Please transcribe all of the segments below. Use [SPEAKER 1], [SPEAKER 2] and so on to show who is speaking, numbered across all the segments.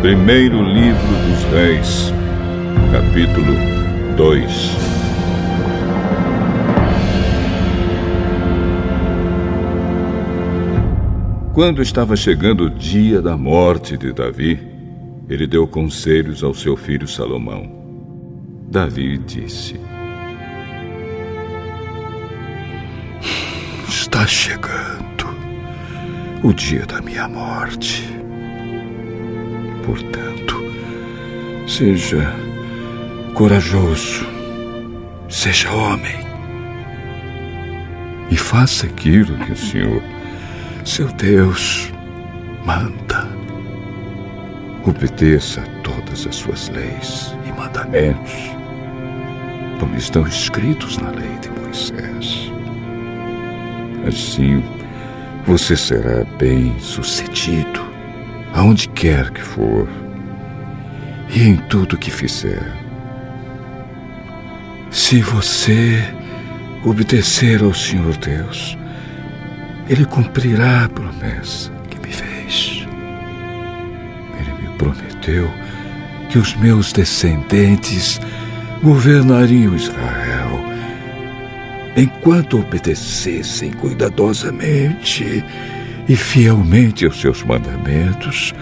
[SPEAKER 1] Primeiro livro dos Reis, capítulo 2. Quando estava chegando o dia da morte de Davi, ele deu conselhos ao seu filho Salomão. Davi disse:
[SPEAKER 2] Está chegando o dia da minha morte. Portanto, seja corajoso, seja homem e faça aquilo que o Senhor, seu Deus, manda. Obedeça a todas as suas leis e mandamentos, como estão escritos na lei de Moisés. Assim, você será bem-sucedido aonde quer que for e em tudo que fizer. Se você obedecer ao Senhor Deus, Ele cumprirá a promessa que me fez. Ele me prometeu que os meus descendentes governariam Israel enquanto obedecessem cuidadosamente e fielmente aos seus mandamentos,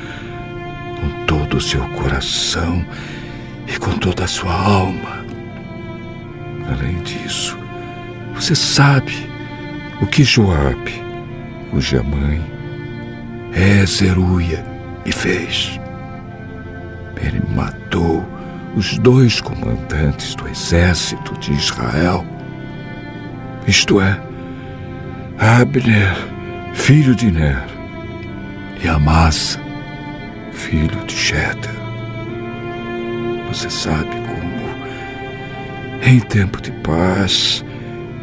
[SPEAKER 2] com todo o seu coração e com toda a sua alma. Além disso, você sabe o que Joabe, cuja mãe é Zeruia, me fez. Ele matou os 2 comandantes do exército de Israel, isto é, Abner, filho de Ner, e Amasa, filho de Jeter. Você sabe como, em tempo de paz,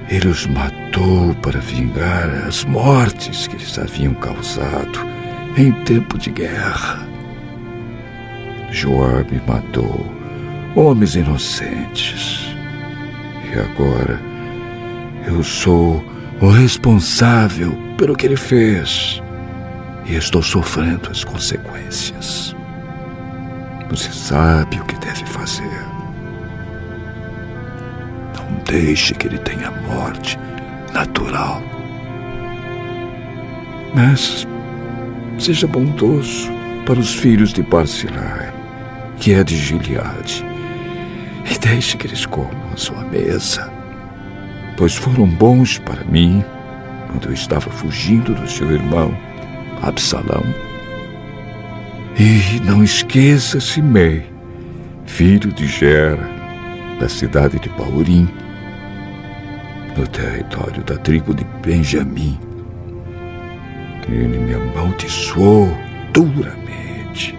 [SPEAKER 2] ele os matou para vingar as mortes que eles haviam causado em tempo de guerra. Joabe matou homens inocentes. E agora eu sou o responsável pelo que ele fez e estou sofrendo as consequências. Você sabe o que deve fazer. Não deixe que ele tenha morte natural. Mas seja bondoso para os filhos de Barzilai, que é de Gileade, e deixe que eles comam a sua mesa, pois foram bons para mim quando eu estava fugindo do seu irmão Absalão. E não esqueça Simei, filho de Gera, da cidade de Baurim, no território da tribo de Benjamim. Ele me amaldiçoou duramente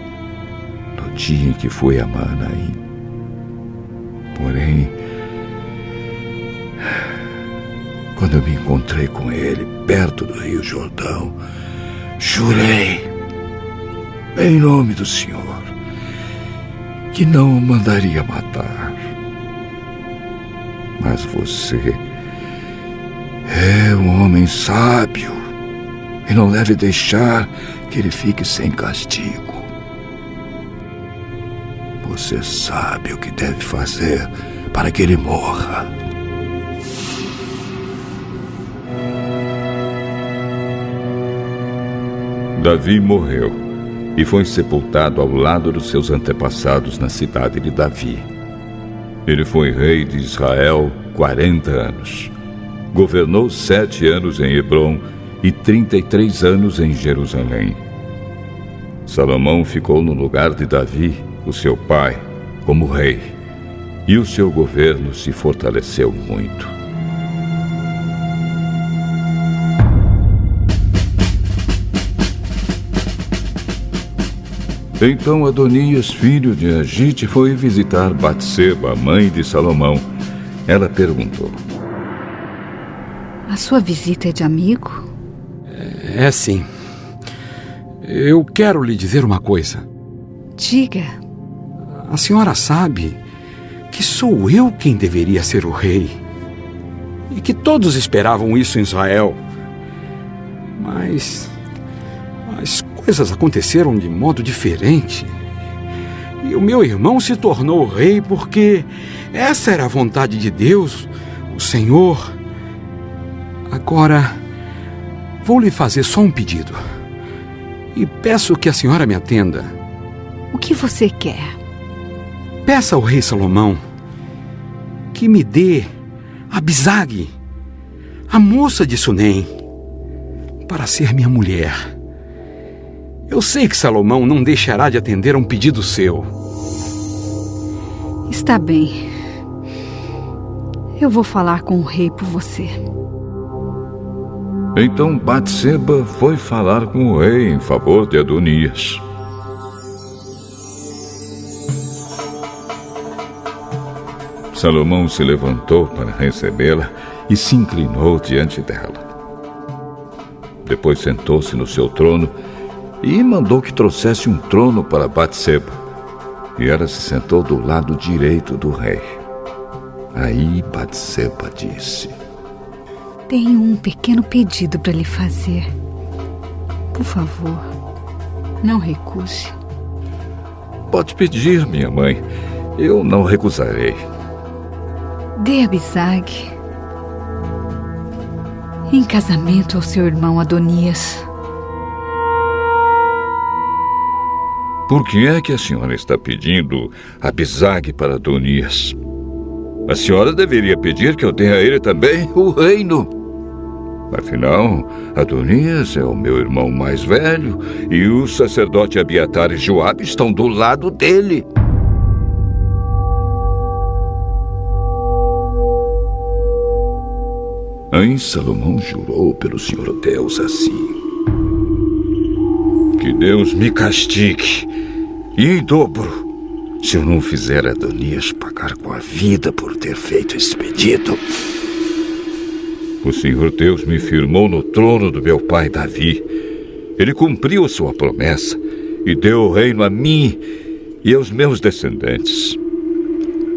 [SPEAKER 2] no dia em que fui a Maanaim. Porém, quando eu me encontrei com ele perto do Rio Jordão, jurei, em nome do Senhor, que não o mandaria matar. Mas você é um homem sábio e não deve deixar que ele fique sem castigo. Você sabe o que deve fazer para que ele morra.
[SPEAKER 1] Davi morreu e foi sepultado ao lado dos seus antepassados na cidade de Davi. Ele foi rei de Israel 40 anos. Governou 7 anos em Hebrom e 33 anos em Jerusalém. Salomão ficou no lugar de Davi, o seu pai, como rei, e o seu governo se fortaleceu muito. Então Adonias, filho de Agite, foi visitar Batseba, mãe de Salomão. Ela perguntou:
[SPEAKER 3] A sua visita é de amigo?
[SPEAKER 4] É sim. Eu quero lhe dizer uma coisa.
[SPEAKER 3] Diga.
[SPEAKER 4] A senhora sabe que sou eu quem deveria ser o rei. E que todos esperavam isso em Israel. Mas as coisas aconteceram de modo diferente. E o meu irmão se tornou rei porque essa era a vontade de Deus, o Senhor. Agora, vou lhe fazer só um pedido. E peço que a senhora me atenda.
[SPEAKER 3] O que você quer?
[SPEAKER 4] Peça ao rei Salomão que me dê Abisag, a moça de Sunem, para ser minha mulher. Eu sei que Salomão não deixará de atender a um pedido seu.
[SPEAKER 3] Está bem. Eu vou falar com o rei por você.
[SPEAKER 1] Então Batseba foi falar com o rei em favor de Adonias. Salomão se levantou para recebê-la e se inclinou diante dela. Depois sentou-se no seu trono e mandou que trouxesse um trono para Batseba. E ela se sentou do lado direito do rei. Aí Batseba disse:
[SPEAKER 3] Tenho um pequeno pedido para lhe fazer. Por favor, não recuse.
[SPEAKER 1] Pode pedir, minha mãe. Eu não recusarei.
[SPEAKER 3] Dê Abisag em casamento ao seu irmão Adonias.
[SPEAKER 1] Por que é que a senhora está pedindo Abisag para Adonias? A senhora deveria pedir que eu dê a ele também o reino. Afinal, Adonias é o meu irmão mais velho e o sacerdote Abiatar e Joabe estão do lado dele.
[SPEAKER 2] Aí Salomão jurou pelo Senhor Deus assim:
[SPEAKER 1] Que Deus me castigue, e em dobro, se eu não fizer Adonias pagar com a vida por ter feito esse pedido. O Senhor Deus me firmou no trono do meu pai Davi. Ele cumpriu sua promessa e deu o reino a mim e aos meus descendentes.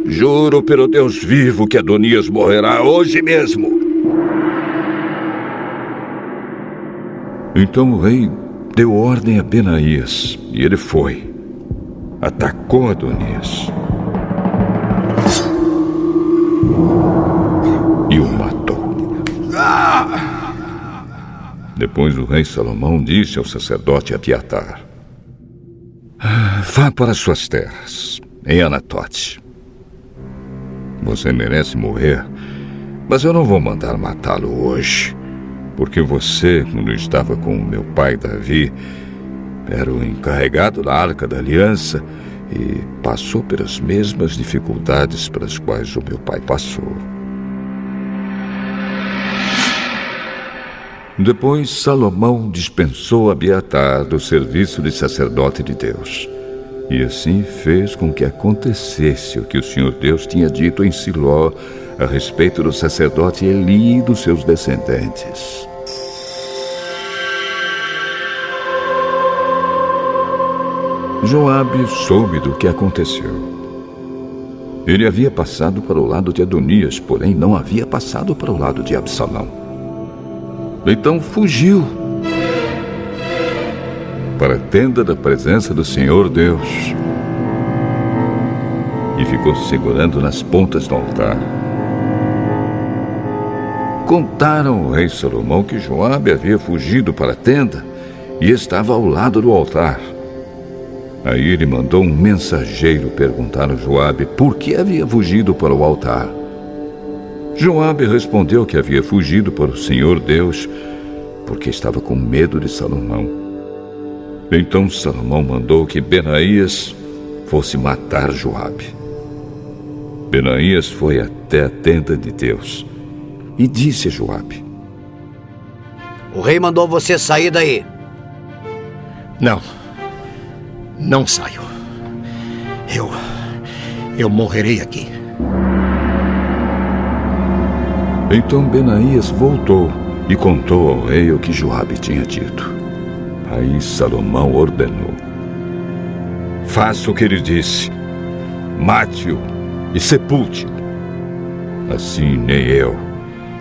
[SPEAKER 1] Juro pelo Deus vivo que Adonias morrerá hoje mesmo. Então o rei deu ordem a Benaías e ele foi. Atacou Adonias e o matou. Depois o rei Salomão disse ao sacerdote Abiatar: Vá para suas terras, em Anatote. Você merece morrer, mas eu não vou mandar matá-lo hoje, porque você, quando estava com o meu pai Davi, era o encarregado da Arca da Aliança e passou pelas mesmas dificuldades pelas quais o meu pai passou. Depois, Salomão dispensou Abiatar do serviço de sacerdote de Deus. E assim fez com que acontecesse o que o Senhor Deus tinha dito em Siló a respeito do sacerdote Eli e dos seus descendentes. Joabe soube do que aconteceu. Ele havia passado para o lado de Adonias, porém não havia passado para o lado de Absalão. Então fugiu para a tenda da presença do Senhor Deus e ficou segurando nas pontas do altar. Contaram ao rei Salomão que Joabe havia fugido para a tenda e estava ao lado do altar. Aí ele mandou um mensageiro perguntar a Joabe por que havia fugido para o altar. Joabe respondeu que havia fugido para o Senhor Deus porque estava com medo de Salomão. Então Salomão mandou que Benaías fosse matar Joabe. Benaías foi até a tenda de Deus e disse a Joabe:
[SPEAKER 5] O rei mandou você sair daí.
[SPEAKER 6] Não saio. Eu morrerei aqui.
[SPEAKER 1] Então Benaías voltou e contou ao rei o que Joabe tinha dito. Aí Salomão ordenou: Faça o que ele disse. Mate-o e sepulte-o. Assim nem eu,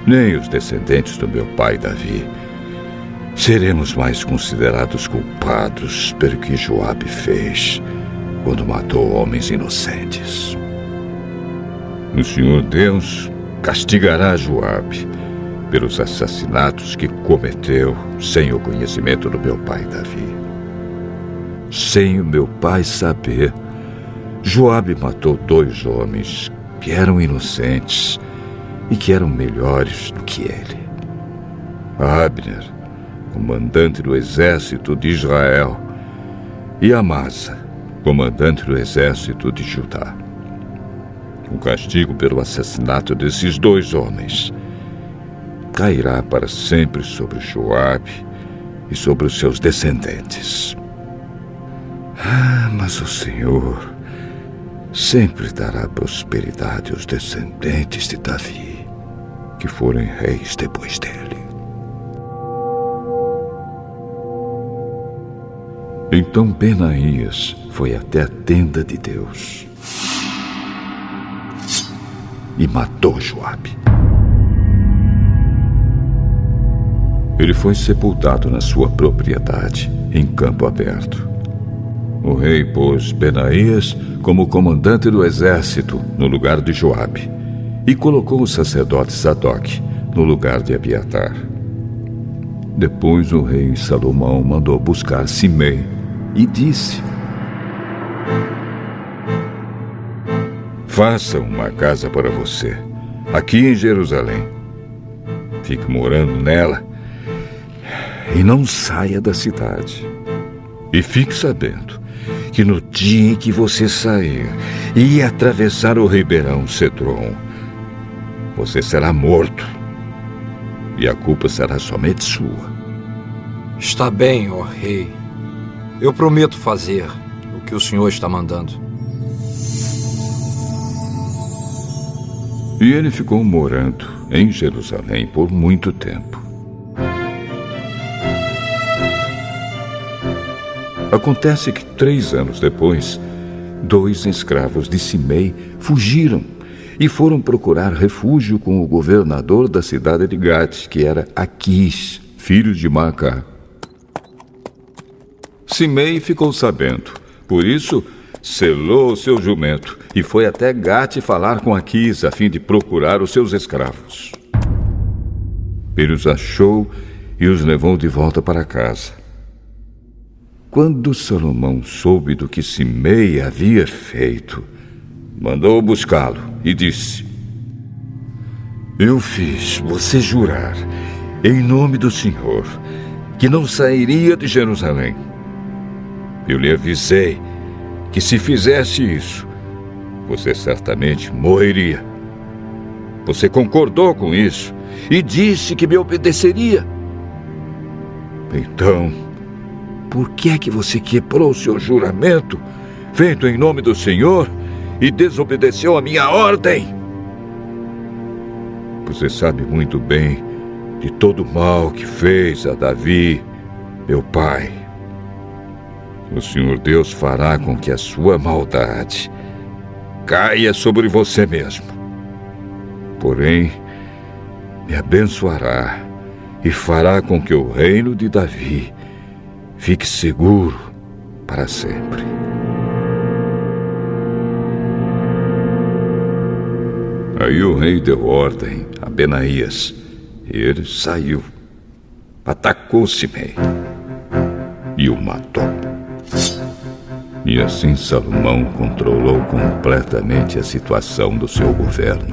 [SPEAKER 1] nem os descendentes do meu pai Davi seremos mais considerados culpados pelo que Joabe fez
[SPEAKER 2] quando matou homens inocentes.
[SPEAKER 1] O Senhor Deus castigará Joabe pelos assassinatos que cometeu sem o conhecimento do meu pai Davi. Sem o meu pai saber, Joabe matou 2 homens que eram inocentes e que eram melhores do que ele. Abner, comandante do exército de Israel, e Amasa, comandante do exército de Judá. O castigo pelo assassinato desses 2 homens cairá para sempre sobre Joabe e sobre os seus descendentes. Mas o Senhor sempre dará prosperidade aos descendentes de Davi, que forem reis depois dele. Então Benaías foi até a tenda de Deus e matou Joabe. Ele foi sepultado na sua propriedade, em campo aberto. O rei pôs Benaías como comandante do exército no lugar de Joabe e colocou o sacerdote Sadoc no lugar de Abiatar. Depois o rei Salomão mandou buscar Simei e disse: faça uma casa para você, aqui em Jerusalém. Fique morando nela e não saia da cidade. E fique sabendo que no dia em que você sair e atravessar o ribeirão Cedron, você será morto, e a culpa será somente sua.
[SPEAKER 7] Está bem, ó rei. Eu prometo fazer o que o senhor está mandando.
[SPEAKER 1] E ele ficou morando em Jerusalém por muito tempo. Acontece que 3 anos depois, 2 escravos de Simei fugiram e foram procurar refúgio com o governador da cidade de Gate, que era Aquis, filho de Maacá. Simei ficou sabendo, por isso selou o seu jumento e foi até Gate falar com Aquis a fim de procurar os seus escravos. Ele os achou e os levou de volta para casa. Quando Salomão soube do que Simei havia feito, mandou buscá-lo e disse: eu fiz você jurar, em nome do Senhor, que não sairia de Jerusalém. Eu lhe avisei que se fizesse isso, você certamente morreria. Você concordou com isso e disse que me obedeceria. Então, por que é que você quebrou seu juramento, feito em nome do Senhor, e desobedeceu a minha ordem? Você sabe muito bem de todo o mal que fez a Davi, meu pai. O Senhor Deus fará com que a sua maldade caia sobre você mesmo. Porém, me abençoará e fará com que o reino de Davi fique seguro para sempre. Aí o rei deu ordem a Benaías e ele saiu, atacou Simei e o matou. E assim Salomão controlou completamente a situação do seu governo.